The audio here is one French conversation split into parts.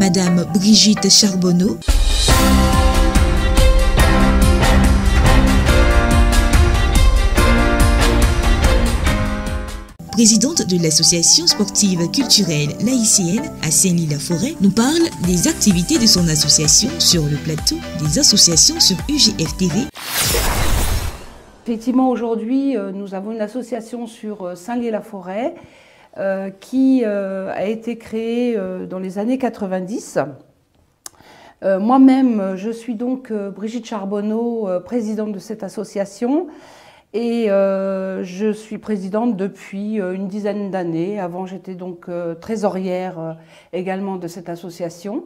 Madame Brigitte Charbonneau. Présidente de l'association sportive culturelle laïcienne à Saint-Ly-la-Forêt, nous parle des activités de son association sur le plateau des associations sur UGF TV. Effectivement, aujourd'hui, nous avons une association sur Saint-Ly-la-Forêt qui a été créée dans les années 90. Moi-même, je suis donc Brigitte Charbonneau, présidente de cette association. Et je suis présidente depuis une dizaine d'années. Avant, j'étais donc trésorière également de cette association.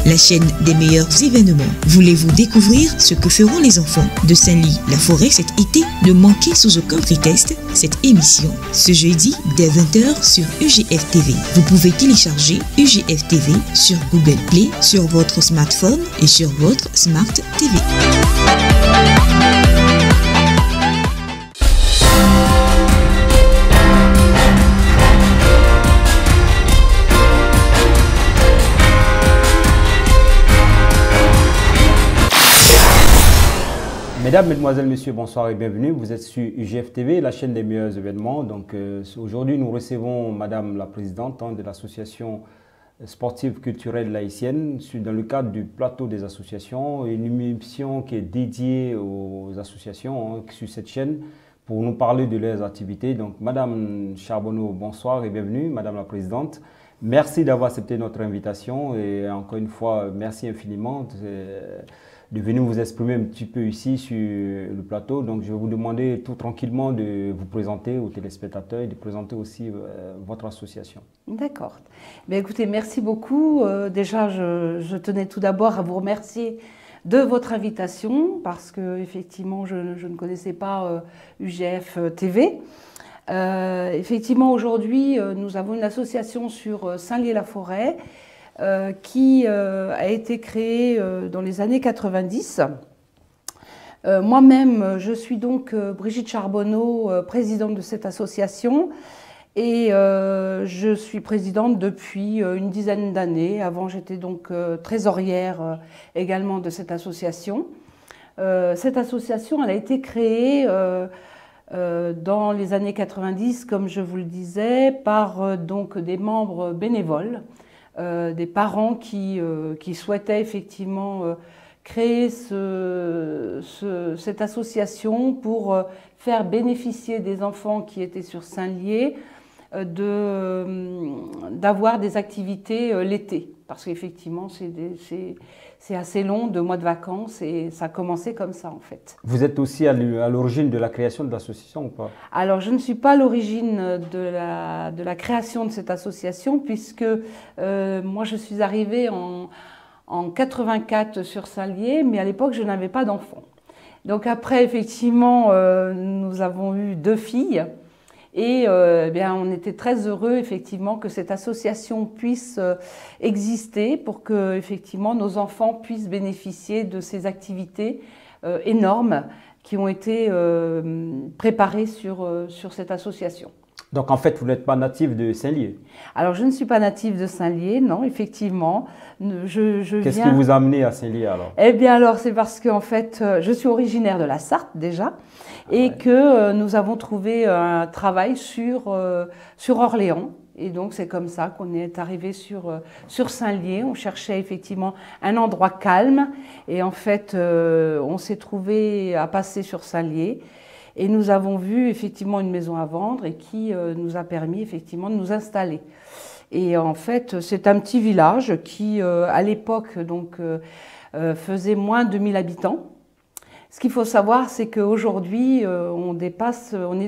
La chaîne des meilleurs événements. Voulez-vous découvrir ce que feront les enfants de Saint-Ly-la-Forêt cet été? Ne manquez sous aucun prétexte cette émission ce jeudi dès 20h sur UGF TV. Vous pouvez télécharger UGF TV sur Google Play, sur votre smartphone et sur votre Smart TV. Mesdames, Mesdemoiselles, Messieurs, bonsoir et bienvenue. Vous êtes sur UGF TV, la chaîne des meilleurs événements. Donc aujourd'hui, nous recevons Madame la Présidente de l'association sportive culturelle laïcienne dans le cadre du plateau des associations, une émission qui est dédiée aux associations sur cette chaîne pour nous parler de leurs activités. Donc Madame Charbonneau, bonsoir et bienvenue, Madame la Présidente. Merci d'avoir accepté notre invitation et encore une fois, merci infiniment de venir vous exprimer un petit peu ici sur le plateau. Donc je vais vous demander tout tranquillement de vous présenter aux téléspectateurs et de présenter aussi votre association. D'accord. Écoutez, merci beaucoup. Déjà, je tenais tout d'abord à vous remercier de votre invitation parce que effectivement, je ne connaissais pas UGF TV. Effectivement, aujourd'hui, nous avons une association sur Saint-Ly-la-Forêt qui a été créée dans les années 90. Moi-même, je suis donc Brigitte Charbonneau, présidente de cette association et je suis présidente depuis une dizaine d'années. Avant, j'étais donc trésorière également de cette association. Cette association, elle a été créée dans les années 90, comme je vous le disais, par donc des membres bénévoles, des parents qui souhaitaient effectivement créer cette association pour faire bénéficier des enfants qui étaient sur Saint-Lyé d'avoir des activités l'été. Parce qu'effectivement, c'est assez long, 2 mois de vacances, et ça a commencé comme ça en fait. Vous êtes aussi à l'origine de la création de l'association ou pas? Alors, je ne suis pas à l'origine de la création de cette association, puisque moi je suis arrivée en 84 sur Saint-Lyé, mais à l'époque je n'avais pas d'enfants. Donc après, effectivement, nous avons eu 2 filles. Et bien, on était très heureux effectivement que cette association puisse exister pour que effectivement nos enfants puissent bénéficier de ces activités énormes qui ont été préparées sur cette association. Donc en fait, vous n'êtes pas native de Saint-Lyé? Alors je ne suis pas native de Saint-Lyé, non, effectivement. Qu'est-ce qui vous a amené à Saint-Lyé alors? Eh bien alors c'est parce que en fait, je suis originaire de la Sarthe déjà. Et que nous avons trouvé un travail sur Orléans. Et donc c'est comme ça qu'on est arrivé sur Saint-Lyé. On cherchait effectivement un endroit calme. Et en fait, on s'est trouvé à passer sur Saint-Lyé. Et nous avons vu effectivement une maison à vendre et qui nous a permis effectivement de nous installer. Et en fait, c'est un petit village qui, à l'époque, donc, faisait moins de 1000 habitants. Ce qu'il faut savoir, c'est qu'aujourd'hui, on est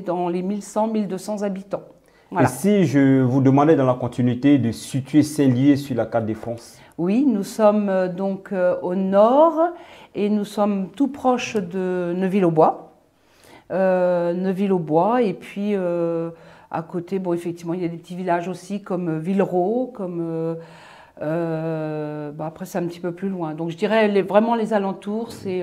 dans les 1100, 1200 habitants. Voilà. Et si je vous demandais dans la continuité de situer Saint-Lyé sur la carte de France? Oui, nous sommes donc au nord et nous sommes tout proches de Neuville-aux-Bois. Et puis à côté, bon, effectivement, il y a des petits villages aussi comme Villeroy, comme... après c'est un petit peu plus loin, donc je dirais vraiment les alentours, c'est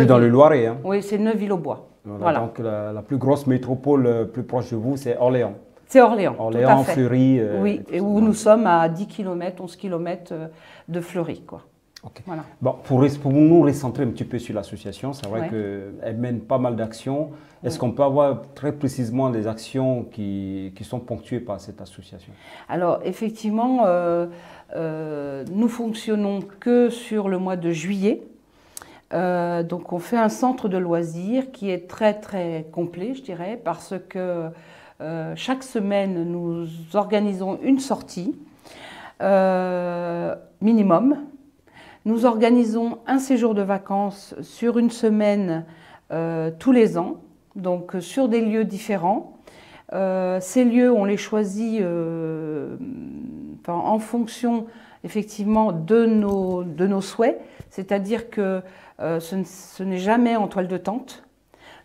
dans le Loiret, hein? Oui, c'est Neuville-aux-Bois. Voilà. Donc la plus grosse métropole plus proche de vous, c'est Orléans. C'est Orléans, Orléans, tout à fait. Fleury. Oui, et où nous sommes à 10 km, 11 km de Fleury, quoi. Okay. Voilà. Bon, pour nous recentrer un petit peu sur l'association, c'est vrai qu'elle mène pas mal d'actions. Est-ce qu'on peut avoir très précisément les actions qui sont ponctuées par cette association? Alors, effectivement, nous fonctionnons que sur le mois de juillet. Donc, on fait un centre de loisirs qui est très, très complet, je dirais, parce que chaque semaine, nous organisons une sortie minimum. Nous organisons un séjour de vacances sur une semaine tous les ans, donc sur des lieux différents. Ces lieux, on les choisit en fonction effectivement de nos souhaits, c'est-à-dire que ce n'est jamais en toile de tente.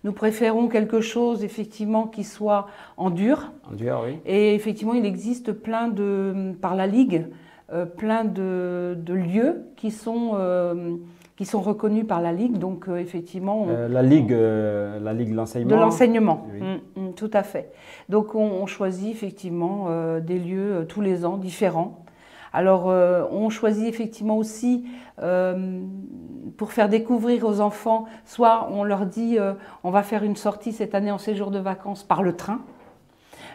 Nous préférons quelque chose effectivement qui soit en dur. En dur, oui. Et effectivement, il existe par la Ligue, plein de lieux qui sont reconnus par la Ligue. Donc, effectivement… la Ligue de l'enseignement. De l'enseignement, oui. Tout à fait. Donc, on choisit effectivement des lieux tous les ans différents. Alors, on choisit effectivement aussi, pour faire découvrir aux enfants, soit on leur dit on va faire une sortie cette année en séjour de vacances par le train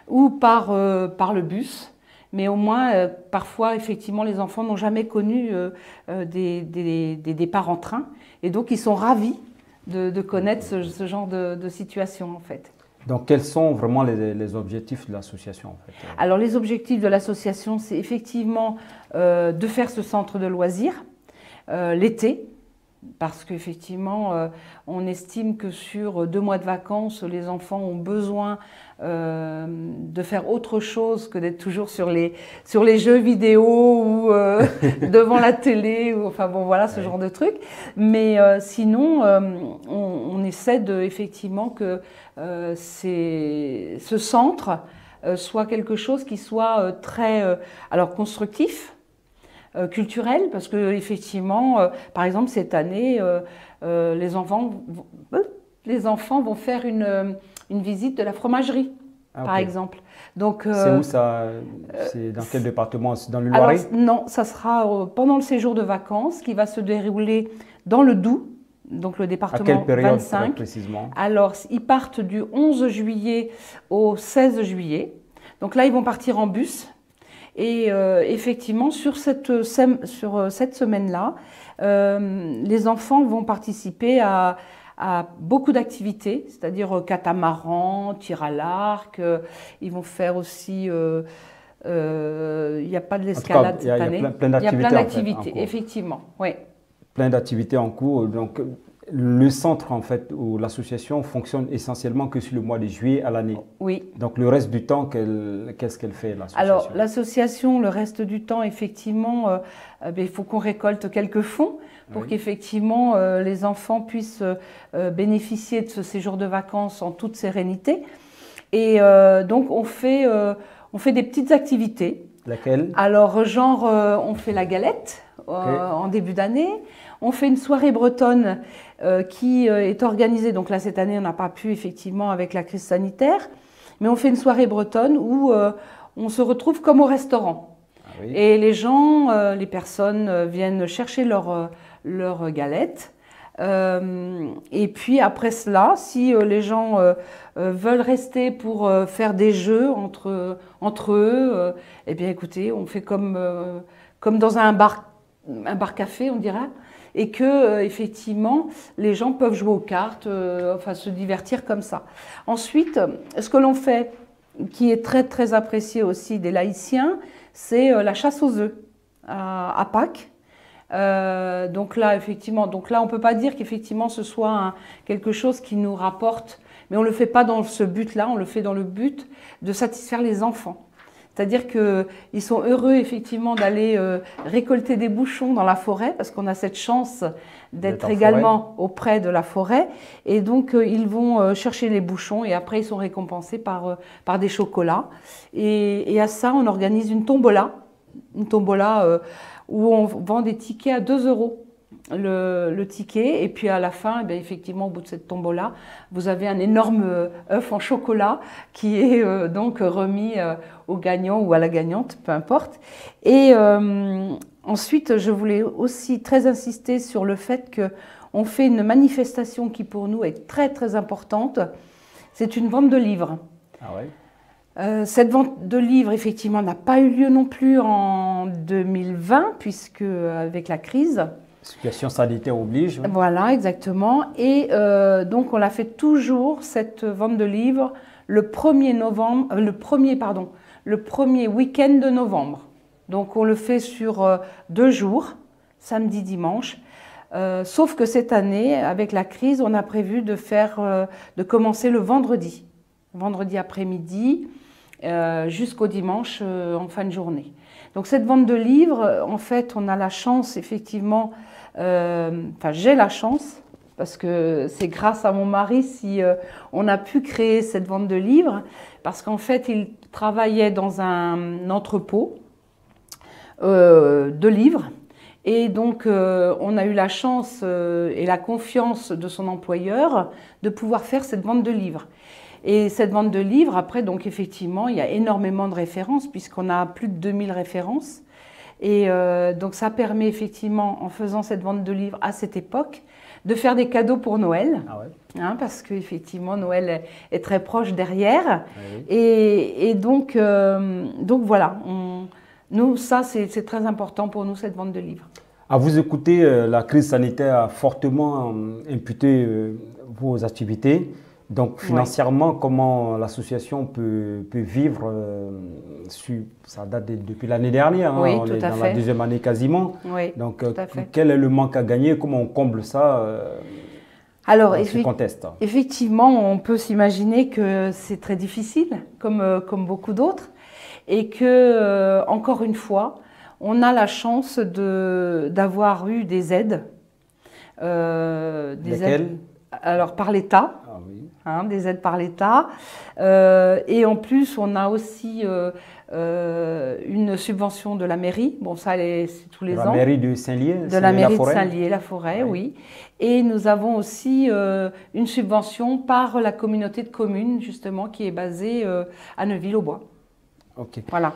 ou par le bus. Mais au moins, parfois, effectivement, les enfants n'ont jamais connu des départs en train. Et donc, ils sont ravis de connaître ce genre de situation, en fait. Donc, quels sont vraiment les objectifs de l'association, en fait? Alors, les objectifs de l'association, c'est effectivement de faire ce centre de loisirs l'été. Parce qu'effectivement, on estime que sur 2 mois de vacances, les enfants ont besoin de faire autre chose que d'être toujours sur les jeux vidéo ou devant la télé, ou, enfin bon voilà, ce genre de truc. Mais sinon, on essaie effectivement que ce centre soit quelque chose qui soit très alors constructif, culturel, parce que effectivement, par exemple cette année, les enfants vont faire une visite de la fromagerie, par exemple. Donc c'est où ça? C'est dans quel département? C'est dans le Loiret? Non, ça sera pendant le séjour de vacances qui va se dérouler dans le Doubs, donc le département 25. À quelle période très précisément? Alors, ils partent du 11 juillet au 16 juillet. Donc là, ils vont partir en bus. Et effectivement, sur cette semaine-là, les enfants vont participer à beaucoup d'activités, c'est-à-dire catamaran, tir à l'arc. Ils vont faire aussi… il n'y a pas de l'escalade cette année. Il y a plein d'activités, effectivement. Oui. Plein d'activités en cours. Donc, le centre, en fait, ou l'association fonctionne essentiellement que sur le mois de juillet à l'année. Oui. Donc, le reste du temps, qu'est-ce qu'elle fait, l'association? Alors, l'association, le reste du temps, effectivement, il faut qu'on récolte quelques fonds pour qu'effectivement, les enfants puissent bénéficier de ce séjour de vacances en toute sérénité. Et donc, on fait des petites activités. Laquelle? Alors, genre, on fait la galette en début d'année. On fait une soirée bretonne qui est organisée. Donc là, cette année, on n'a pas pu, effectivement, avec la crise sanitaire. Mais on fait une soirée bretonne où on se retrouve comme au restaurant. Ah oui. Et les gens, les personnes viennent chercher leur galette. Et puis après cela, si les gens veulent rester pour faire des jeux entre eux, eh bien écoutez, on fait comme dans un bar-café, on dirait. Et que effectivement, les gens peuvent jouer aux cartes, enfin se divertir comme ça. Ensuite, ce que l'on fait, qui est très très apprécié aussi des laïciens, c'est la chasse aux œufs à Pâques. Donc là, effectivement, on peut pas dire qu'effectivement ce soit quelque chose qui nous rapporte, mais on le fait pas dans ce but-là, on le fait dans le but de satisfaire les enfants. C'est-à-dire qu'ils sont heureux effectivement d'aller récolter des bouchons dans la forêt, parce qu'on a cette chance d'être également auprès de la forêt. Et donc ils vont chercher les bouchons et après ils sont récompensés par des chocolats. Et à ça, on organise une tombola où on vend des tickets à 2 €. le ticket et puis à la fin, eh bien, effectivement, au bout de cette tombola, vous avez un énorme œuf en chocolat qui est donc remis au gagnant ou à la gagnante, peu importe. Et ensuite, je voulais aussi très insister sur le fait qu'on fait une manifestation qui pour nous est très très importante. C'est une vente de livres. Ah ouais. Cette vente de livres, effectivement, n'a pas eu lieu non plus en 2020, puisque avec la crise. Situation sanitaire oblige. Oui. Voilà, exactement. Et donc, on a fait toujours, cette vente de livres, le premier week-end de novembre. Donc, on le fait sur 2 jours, samedi, dimanche. Sauf que cette année, avec la crise, on a prévu de commencer le vendredi après-midi, jusqu'au dimanche en fin de journée. Donc cette vente de livres, en fait, on a la chance effectivement, j'ai la chance, parce que c'est grâce à mon mari si on a pu créer cette vente de livres, parce qu'en fait, il travaillait dans un entrepôt de livres. Et donc, on a eu la chance et la confiance de son employeur de pouvoir faire cette vente de livres. Et cette vente de livres, après, donc effectivement, il y a énormément de références puisqu'on a plus de 2000 références. Et donc, ça permet effectivement, en faisant cette vente de livres à cette époque, de faire des cadeaux pour Noël. Ah ouais. Parce qu'effectivement, Noël est très proche derrière. Oui. Et donc voilà, nous, ça, c'est très important pour nous, cette vente de livres. À vous écouter, la crise sanitaire a fortement imputé vos activités. Donc, financièrement, comment l'association peut vivre ça date depuis l'année dernière, hein, oui, on est dans la 2e année quasiment. Oui, donc, quel est le manque à gagner? Comment on comble ça Alors, dans ce contexte? Effectivement, on peut s'imaginer que c'est très difficile, comme beaucoup d'autres, et que, encore une fois, on a la chance d'avoir eu des aides. Lesquelles? Alors, par l'État. Ah, oui. Des aides par l'État. Et en plus, on a aussi une subvention de la mairie. Bon, ça, c'est tous les ans. De la mairie de Saint-Lié? De la mairie de Saint-Lié-la-Forêt, oui. Et nous avons aussi une subvention par la communauté de communes, justement, qui est basée à Neuville-aux-Bois. OK. Voilà.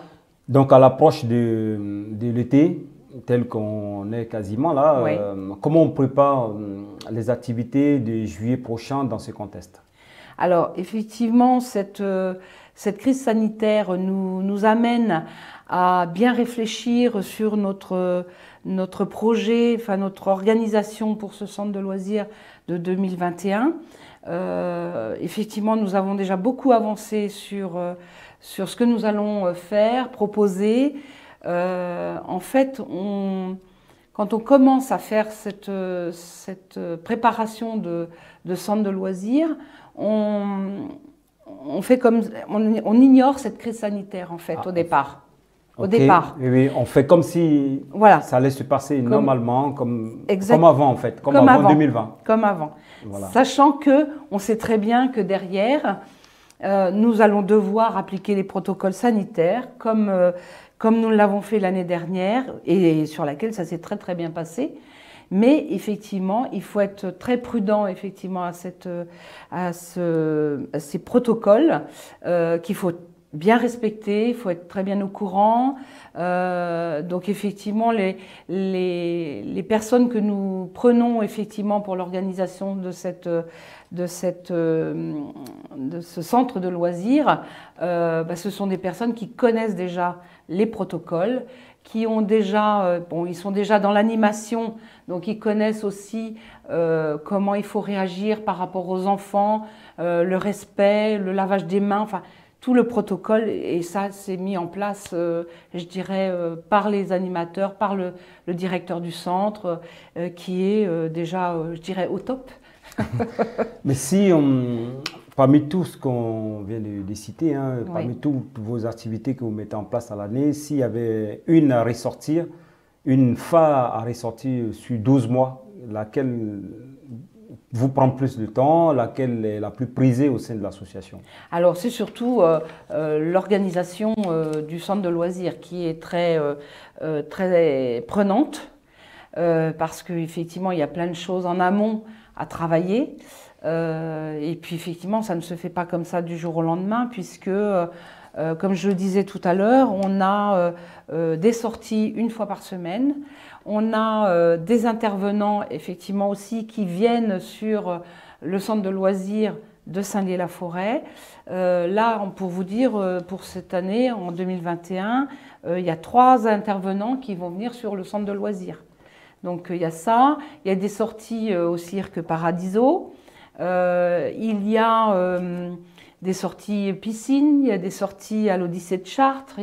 Donc, à l'approche de l'été, tel qu'on est quasiment là, comment on prépare les activités de juillet prochain dans ce contexte? Alors, effectivement, cette crise sanitaire nous amène à bien réfléchir sur notre projet, enfin notre organisation pour ce centre de loisirs de 2021. Effectivement, nous avons déjà beaucoup avancé sur ce que nous allons faire, proposer. En fait, quand on commence à faire cette préparation de centre de loisirs, on fait comme on ignore cette crise sanitaire en fait au départ. Okay. Au départ. Oui, on fait comme si ça allait se passer normalement, comme avant en fait, comme avant 2020. Comme avant. Voilà. Sachant que on sait très bien que derrière, nous allons devoir appliquer les protocoles sanitaires comme nous l'avons fait l'année dernière et sur laquelle ça s'est très très bien passé. Mais effectivement, il faut être très prudent effectivement à ces protocoles qu'il faut bien respecter, il faut être très bien au courant. Donc effectivement, les personnes que nous prenons effectivement pour l'organisation de ce centre de loisirs, ce sont des personnes qui connaissent déjà les protocoles, qui ont déjà, ils sont déjà dans l'animation, donc ils connaissent aussi comment il faut réagir par rapport aux enfants, le respect, le lavage des mains, enfin tout le protocole, et ça c'est mis en place, je dirais, par les animateurs, par le directeur du centre, qui est déjà, je dirais, au top. Mais si parmi tout ce qu'on vient de citer, parmi toutes vos activités que vous mettez en place à l'année, s'il y avait une à ressortir, une phare à ressortir sur 12 mois, laquelle vous prend plus de temps, laquelle est la plus prisée au sein de l'association? Alors c'est surtout l'organisation du centre de loisirs qui est très prenante. parce qu'effectivement, il y a plein de choses en amont à travailler. Et puis effectivement, ça ne se fait pas comme ça du jour au lendemain, puisque, comme je le disais tout à l'heure, on a des sorties une fois par semaine. On a des intervenants, effectivement, aussi qui viennent sur le centre de loisirs de Saint-Lié-la-Forêt. Là, pour vous dire, pour cette année, en 2021, il y a 3 intervenants qui vont venir sur le centre de loisirs. Donc il y a ça, il y a des sorties au cirque Paradiso, il y a des sorties piscine, il y a des sorties à l'Odyssée de Chartres,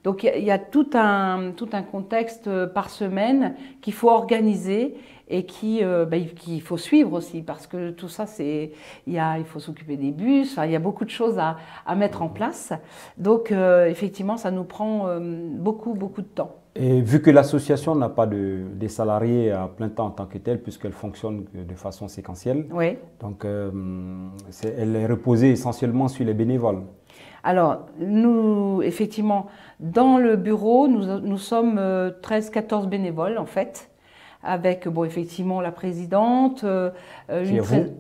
donc il y a tout un contexte par semaine qu'il faut organiser et qu'il faut suivre aussi, parce que tout ça, il faut s'occuper des bus, enfin, il y a beaucoup de choses à mettre en place. Donc effectivement, ça nous prend beaucoup de temps. Et vu que l'association n'a pas des salariés à plein temps en tant que telle, puisqu'elle fonctionne de façon séquentielle, oui. Donc elle est reposée essentiellement sur les bénévoles. Alors, nous, effectivement, dans le bureau, nous sommes 13-14 bénévoles, en fait, avec, bon, effectivement, la présidente,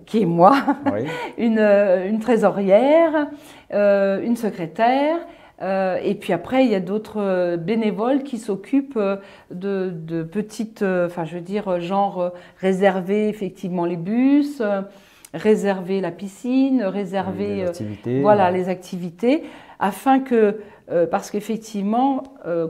qui est moi, oui. une trésorière, une secrétaire, et puis après, il y a d'autres bénévoles qui s'occupent de petites, enfin, je veux dire, genre réserver effectivement les bus, réserver la piscine, réserver les activités, afin que, parce qu'effectivement,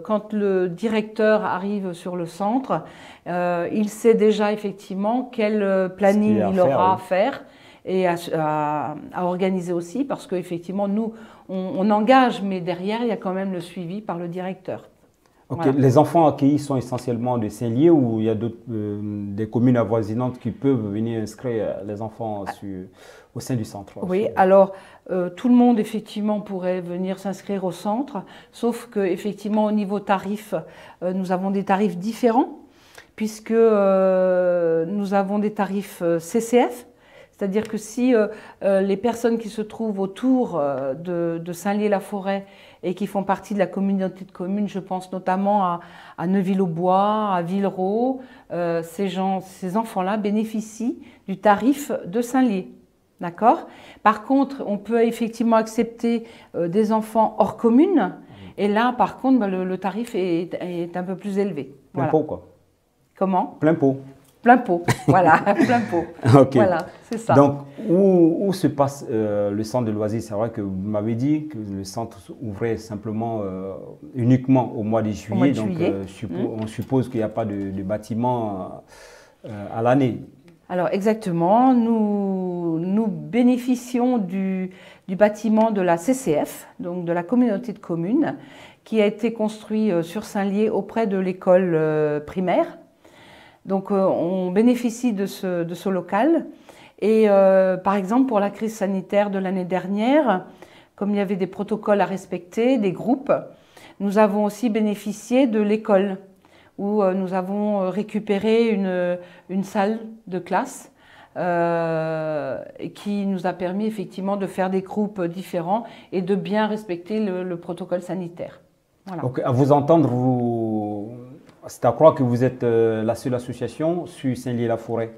quand le directeur arrive sur le centre, il sait déjà effectivement quel planning il aura à faire et à organiser aussi, parce qu'effectivement, nous, on engage, mais derrière, il y a quand même le suivi par le directeur. Okay. Voilà. Les enfants accueillis sont essentiellement de Saint-Lié, ou il y a des communes avoisinantes qui peuvent venir inscrire les enfants au sein du centre? Oui, alors tout le monde effectivement pourrait venir s'inscrire au centre, sauf qu'effectivement au niveau tarif, nous avons des tarifs différents, puisque nous avons des tarifs CCF. C'est-à-dire que si les personnes qui se trouvent autour de Saint-Lié-la-Forêt et qui font partie de la communauté de communes, je pense notamment à Neuville-aux-Bois, à Villeroy, ces enfants-là bénéficient du tarif de Saint-Lié. D'accord ? Par contre, on peut effectivement accepter des enfants hors commune, et là, par contre, le tarif est un peu plus élevé. Plein pot, quoi. Comment ? Plein pot. Plein pot, voilà, plein pot. Okay. Voilà, c'est ça. Donc, où se passe le centre de loisirs? C'est vrai que vous m'avez dit que le centre ouvrait simplement, uniquement au mois de juillet. Donc, on suppose qu'il n'y a pas de bâtiment à l'année. Alors, exactement. Nous bénéficions du bâtiment de la CCF, donc de la communauté de communes, qui a été construit sur Saint-Lié auprès de l'école primaire. Donc on bénéficie de ce local et par exemple pour la crise sanitaire de l'année dernière, comme il y avait des protocoles à respecter, des groupes, nous avons aussi bénéficié de l'école où nous avons récupéré une salle de classe qui nous a permis effectivement de faire des groupes différents et de bien respecter le protocole sanitaire. Voilà. Donc à vous entendre, c'est à croire que vous êtes la seule association sur Saint-Lié-la-Forêt?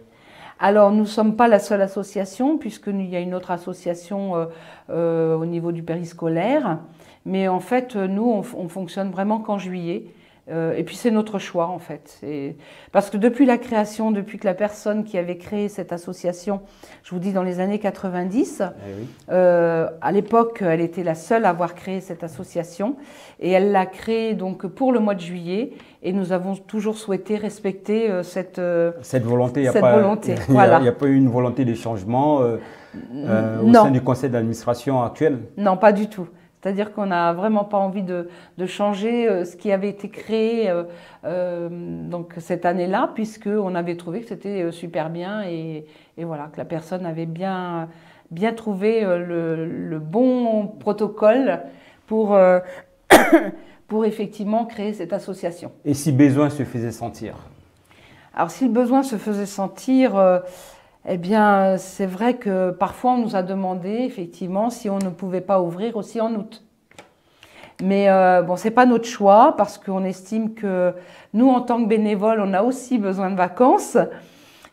Alors, nous ne sommes pas la seule association, puisqu'il y a une autre association au niveau du périscolaire. Mais en fait, nous, on fonctionne vraiment qu'en juillet. Et puis, c'est notre choix, en fait. Parce que depuis la création, depuis que la personne qui avait créé cette association, je vous dis dans les années 90, à l'époque, elle était la seule à avoir créé cette association. Et elle l'a créée donc pour le mois de juillet. Et nous avons toujours souhaité respecter cette volonté. Il Voilà. n'y a pas eu une volonté de changement au sein du conseil d'administration actuel? Non, pas du tout. C'est-à-dire qu'on n'a vraiment pas envie de changer ce qui avait été créé donc cette année-là, puisqu'on avait trouvé que c'était super bien et voilà, que la personne avait bien trouvé le bon protocole pour effectivement créer cette association. Et si besoin se faisait sentir? Alors si le besoin se faisait sentir, eh bien c'est vrai que parfois on nous a demandé effectivement si on ne pouvait pas ouvrir aussi en août. Mais bon, c'est pas notre choix parce qu'on estime que nous, en tant que bénévoles, on a aussi besoin de vacances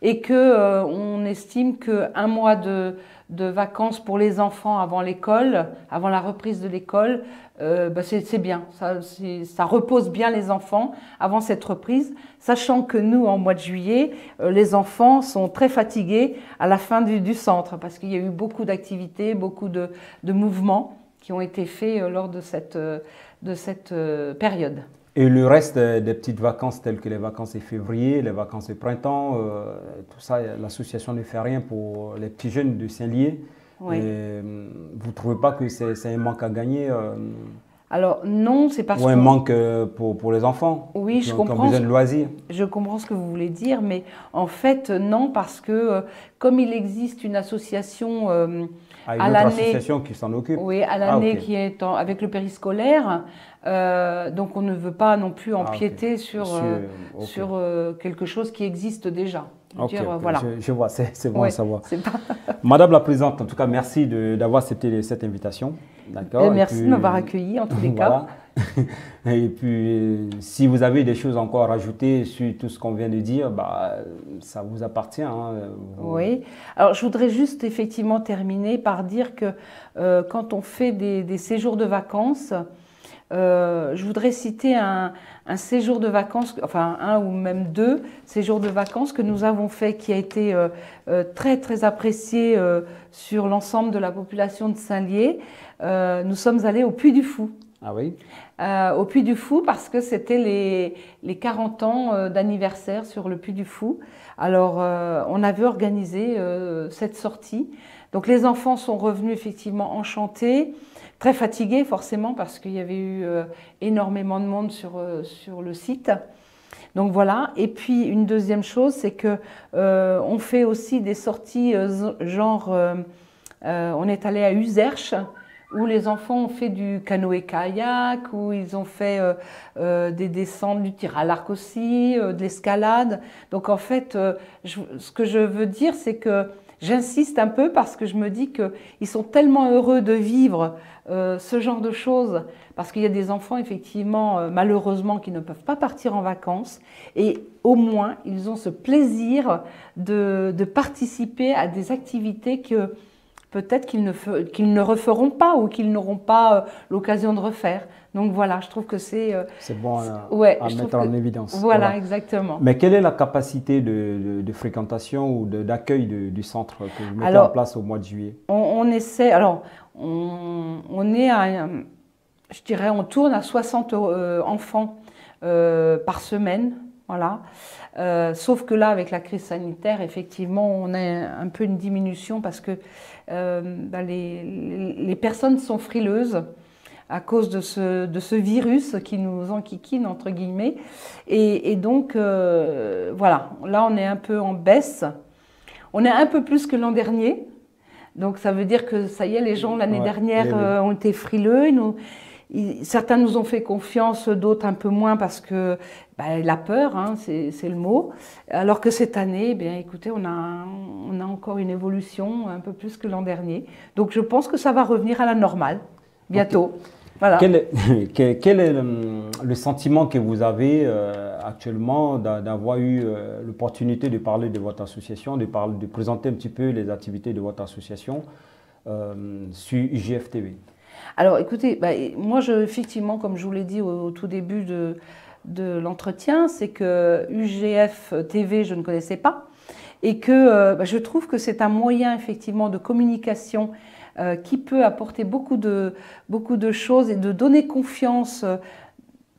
et que on estime qu'un mois de vacances pour les enfants avant l'école, avant la reprise de l'école, c'est bien. Ça repose bien les enfants avant cette reprise, sachant que nous, en mois de juillet, les enfants sont très fatigués à la fin du centre parce qu'il y a eu beaucoup d'activités, beaucoup de mouvements qui ont été faits lors de cette période. Et le reste des petites vacances telles que les vacances de février, les vacances de printemps, tout ça, l'association ne fait rien pour les petits jeunes de Saint-Lié. Oui. Vous ne trouvez pas que c'est un manque à gagner Alors non, c'est parce ou un manque pour les enfants oui, qui ont besoin de loisirs? Je comprends ce que vous voulez dire, mais en fait non, parce que comme il existe une association à l'année, association qui s'en occupe. Oui, à l'année qui est avec le périscolaire, donc on ne veut pas non plus empiéter sur quelque chose qui existe déjà. Voilà. Je vois, c'est bon à savoir. Pas... Madame la Présidente, en tout cas, merci d'avoir accepté cette invitation. Merci de m'avoir accueilli en tous les cas. Et puis, si vous avez des choses encore à rajouter sur tout ce qu'on vient de dire, ça vous appartient. Oui. Alors, je voudrais juste effectivement terminer par dire que quand on fait des séjours de vacances, je voudrais citer un séjour de vacances, enfin un ou même 2 séjours de vacances que nous avons fait, qui a été très très apprécié sur l'ensemble de la population de Saint-Lié. Nous sommes allés au Puy du Fou. Ah oui. Au Puy du Fou parce que c'était les 40 ans d'anniversaire sur le Puy du Fou. Alors on avait organisé cette sortie. Donc les enfants sont revenus effectivement enchantés, très fatigués forcément parce qu'il y avait eu énormément de monde sur le site. Donc voilà. Et puis une deuxième chose, c'est que on fait aussi des sorties genre on est allé à Uzerche, où les enfants ont fait du canoë-kayak, où ils ont fait des descentes, du tir à l'arc aussi, de l'escalade. Donc en fait, ce que je veux dire, c'est que j'insiste un peu parce que je me dis qu'ils sont tellement heureux de vivre ce genre de choses, parce qu'il y a des enfants, effectivement, malheureusement, qui ne peuvent pas partir en vacances, et au moins, ils ont ce plaisir de participer à des activités que peut-être qu'ils ne referont pas ou qu'ils n'auront pas l'occasion de refaire. Donc voilà, je trouve que c'est bon à mettre en évidence. Voilà, exactement. Mais quelle est la capacité de fréquentation ou d'accueil du centre que vous mettez en place au mois de juillet? On essaie, alors on est à, je dirais, on tourne à 60 enfants par semaine. Voilà. Sauf que là, avec la crise sanitaire, effectivement, on a un peu une diminution parce que les personnes sont frileuses à cause de ce virus qui nous enquiquine, entre guillemets. Et donc, voilà, là, on est un peu en baisse. On est un peu plus que l'an dernier. Donc, ça veut dire que ça y est, les gens, l'année dernière, ont été frileux. Certains nous ont fait confiance, d'autres un peu moins parce que la peur, hein, c'est le mot. Alors que cette année, écoutez, on a encore une évolution un peu plus que l'an dernier. Donc je pense que ça va revenir à la normale bientôt. Okay. Voilà. Quel est le sentiment que vous avez actuellement d'avoir eu l'opportunité de parler de votre association, de présenter un petit peu les activités de votre association sur UJF TV? Alors écoutez, moi effectivement, comme je vous l'ai dit au tout début de l'entretien, c'est que UJF TV, je ne connaissais pas, et que je trouve que c'est un moyen effectivement de communication qui peut apporter beaucoup de choses et de donner confiance,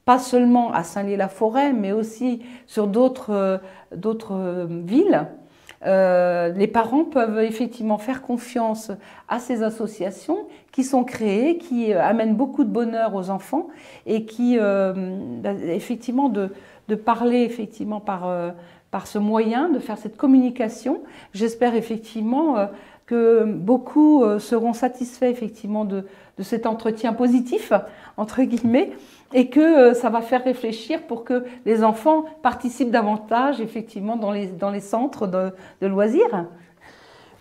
pas seulement à Saint-Lié-la-Forêt, mais aussi sur d'autres villes. Les parents peuvent effectivement faire confiance à ces associations qui sont créées, qui amènent beaucoup de bonheur aux enfants et qui, effectivement, de parler effectivement par ce moyen, de faire cette communication. J'espère effectivement que beaucoup seront satisfaits effectivement de cet entretien positif, entre guillemets, et que ça va faire réfléchir pour que les enfants participent davantage effectivement dans les centres de loisirs.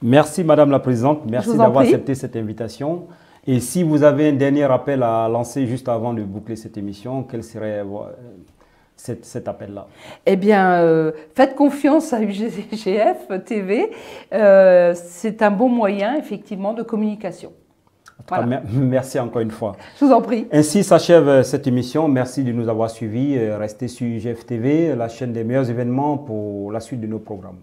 Merci Madame la Présidente, merci d'avoir accepté cette invitation. Et si vous avez un dernier appel à lancer juste avant de boucler cette émission, quel serait cet appel-là? Eh bien, faites confiance à UGF TV. C'est un bon moyen, effectivement, de communication. Voilà. Merci encore une fois. Je vous en prie. Ainsi s'achève cette émission. Merci de nous avoir suivis. Restez sur UGF TV, la chaîne des meilleurs événements pour la suite de nos programmes.